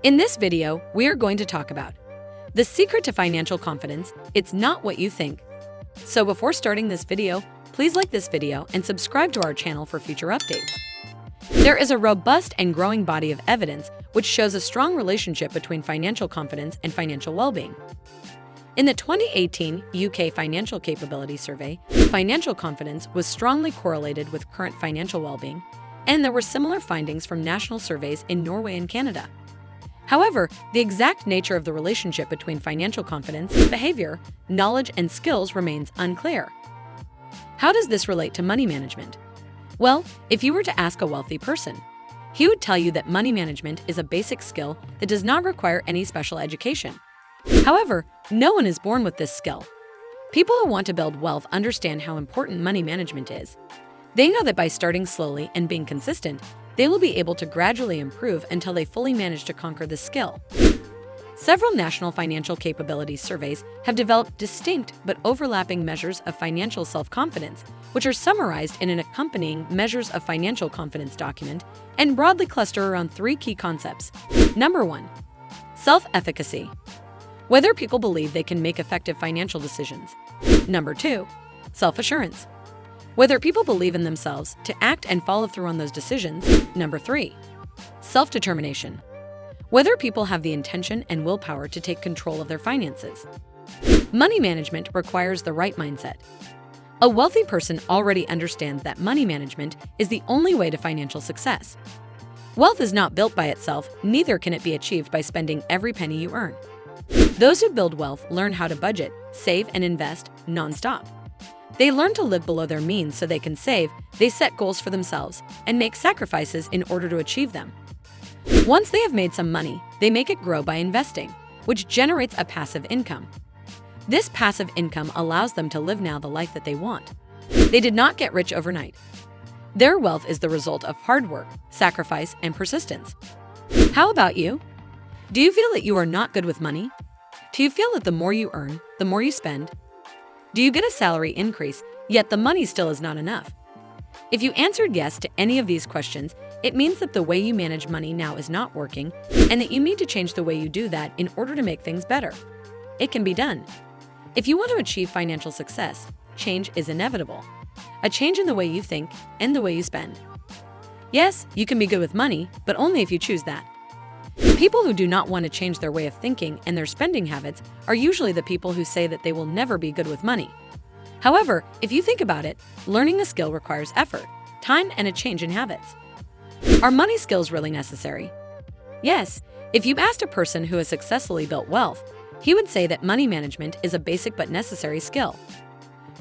In this video, we are going to talk about the secret to financial confidence. It's not what you think. So before starting this video, please like this video and subscribe to our channel for future updates. There is a robust and growing body of evidence which shows a strong relationship between financial confidence and financial well-being. In the 2018 UK Financial Capability Survey, financial confidence was strongly correlated with current financial well-being, and there were similar findings from national surveys in Norway and Canada. However, the exact nature of the relationship between financial confidence, behavior, knowledge, and skills remains unclear. How does this relate to money management? Well, if you were to ask a wealthy person, he would tell you that money management is a basic skill that does not require any special education. However, no one is born with this skill. People who want to build wealth understand how important money management is. They know that by starting slowly and being consistent, they will be able to gradually improve until they fully manage to conquer this skill. Several national financial capability surveys have developed distinct but overlapping measures of financial self-confidence, which are summarized in an accompanying Measures of Financial Confidence document and broadly cluster around three key concepts. Number 1. Self-efficacy. Whether people believe they can make effective financial decisions. Number 2. Self-assurance. Whether people believe in themselves to act and follow through on those decisions. Number 3. Self-determination. Whether people have the intention and willpower to take control of their finances. Money management requires the right mindset. A wealthy person already understands that money management is the only way to financial success. Wealth is not built by itself, neither can it be achieved by spending every penny you earn. Those who build wealth learn how to budget, save, and invest non-stop. They learn to live below their means so they can save, they set goals for themselves, and make sacrifices in order to achieve them. Once they have made some money, they make it grow by investing, which generates a passive income. This passive income allows them to live now the life that they want. They did not get rich overnight. Their wealth is the result of hard work, sacrifice, and persistence. How about you? Do you feel that you are not good with money? Do you feel that the more you earn, the more you spend? Do you get a salary increase, yet the money still is not enough? If you answered yes to any of these questions, it means that the way you manage money now is not working and that you need to change the way you do that in order to make things better. It can be done. If you want to achieve financial success, change is inevitable. A change in the way you think and the way you spend. Yes, you can be good with money, but only if you choose that. People who do not want to change their way of thinking and their spending habits are usually the people who say that they will never be good with money. However, if you think about it, learning a skill requires effort, time, and a change in habits. Are money skills really necessary? Yes. If you asked a person who has successfully built wealth, he would say that money management is a basic but necessary skill.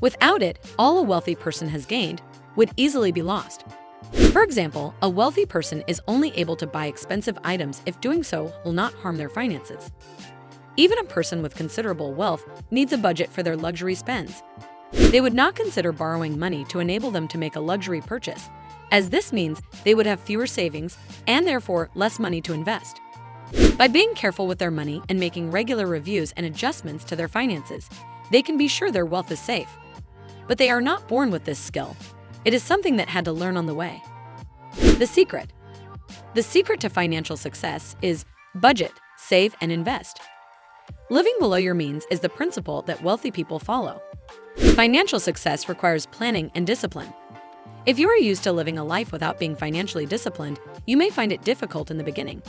Without it, all a wealthy person has gained would easily be lost. For example, a wealthy person is only able to buy expensive items if doing so will not harm their finances. Even a person with considerable wealth needs a budget for their luxury spends. They would not consider borrowing money to enable them to make a luxury purchase, as this means they would have fewer savings and therefore less money to invest. By being careful with their money and making regular reviews and adjustments to their finances, they can be sure their wealth is safe. But they are not born with this skill. It is something that had to learn on the way. The secret. The secret to financial success is budget, save, and invest. Living below your means is the principle that wealthy people follow. Financial success requires planning and discipline. If you are used to living a life without being financially disciplined, you may find it difficult in the beginning.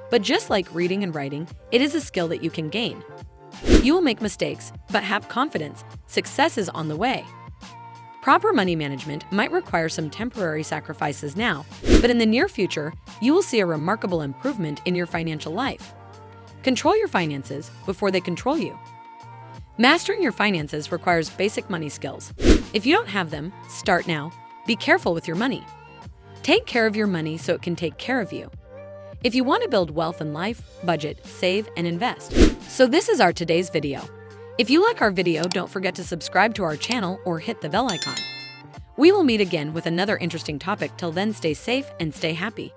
But just like reading and writing, it is a skill that you can gain. You will make mistakes, but have confidence. Success is on the way. Proper money management might require some temporary sacrifices now, but in the near future, you will see a remarkable improvement in your financial life. Control your finances before they control you. Mastering your finances requires basic money skills. If you don't have them, start now. Be careful with your money. Take care of your money so it can take care of you. If you want to build wealth in life, budget, save, and invest. So this is our today's video. If you like our video, don't forget to subscribe to our channel or hit the bell icon. We will meet again with another interesting topic. Till then, stay safe and stay happy.